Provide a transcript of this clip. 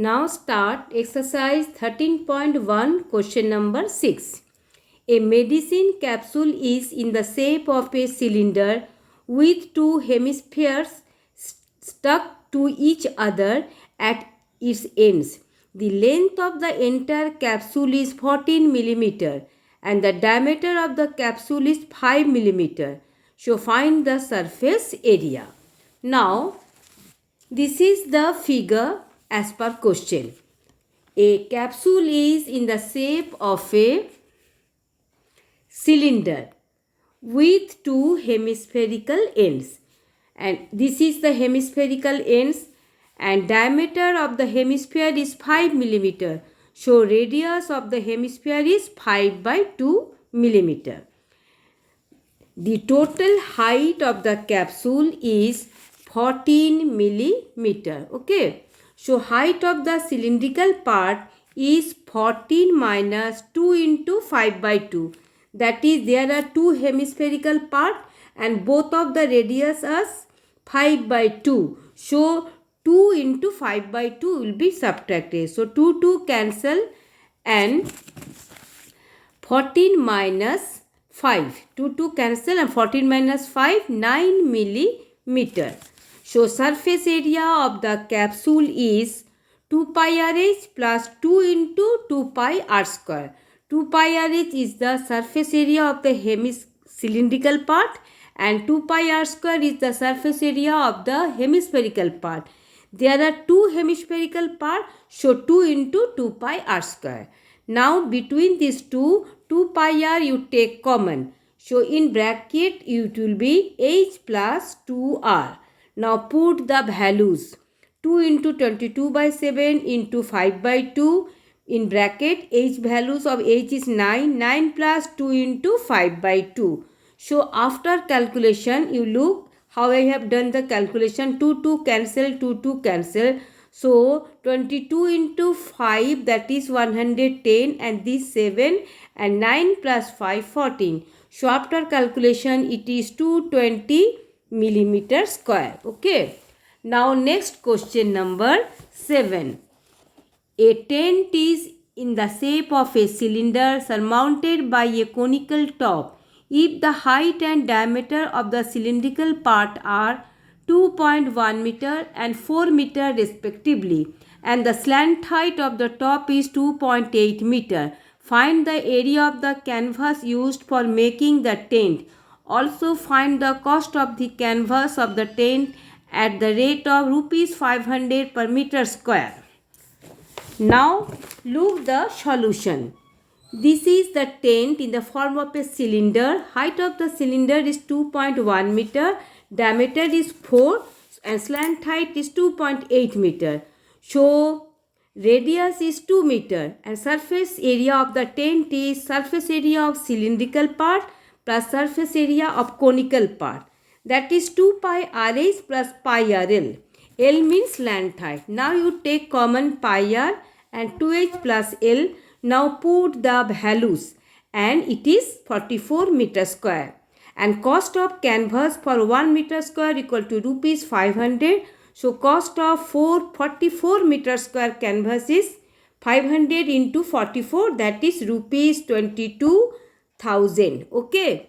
Now start exercise 13.1 question number 6. A medicine capsule is in the shape of a cylinder with two hemispheres stuck to each other at its ends. The length of the entire capsule is 14 millimeter and the diameter of the capsule is 5 millimeter. So find the surface area. Now this is the figure as per question. A capsule is in the shape of a cylinder with two hemispherical ends, and this is the hemispherical ends, and diameter of the hemisphere is 5 millimeter. So radius of the hemisphere is 5 by 2 millimeter. The total height of the capsule is 14 millimeter. Okay. So height of the cylindrical part is 14 minus 2 into 5 by 2. That is, there are two hemispherical part and both of the radius is 5 by 2. So 2 into 5 by 2 will be subtracted. So 2 cancel and 14 minus 5. 2 cancel and 14 minus 5, 9 millimeter. So surface area of the capsule is 2 pi rh plus 2 into 2 pi r square. 2 pi rh is the surface area of the cylindrical part and 2 pi r square is the surface area of the hemispherical part. There are two hemispherical part, so 2 into 2 pi r square. Now between these two, 2 pi r you take common. So in bracket it will be h plus 2r. Now put the values. 2 into 22 by 7 into 5 by 2. In bracket h values of h is 9. 9 plus 2 into 5 by 2. So after calculation you look how I have done the calculation. 2 cancel, 2 cancel. So 22 into 5, that is 110, and this 7 and 9 plus 5 14. So after calculation it is 220 millimeter square. Okay. Now next question number 7. A tent is in the shape of a cylinder surmounted by a conical top. If the height and diameter of the cylindrical part are 2.1 meter and 4 meter respectively, and the slant height of the top is 2.8 meter, find the area of the canvas used for making the tent. Also find the cost of the canvas of the tent at the rate of rupees 500 per meter square. Now look the solution. This is the tent in the form of a cylinder. Height of the cylinder is 2.1 meter, diameter is 4 and slant height is 2.8 meter. So radius is 2 meter and surface area of the tent is surface area of cylindrical part plus surface area of conical part. That is 2 pi rh plus pi rl. L means slant height. Now you take common pi r and 2h plus l. Now put the values and it is 44 meter square. And cost of canvas for 1 meter square equal to rupees 500. So cost of 44 meter square canvas is 500 into 44, that is rupees 22,000. Okay.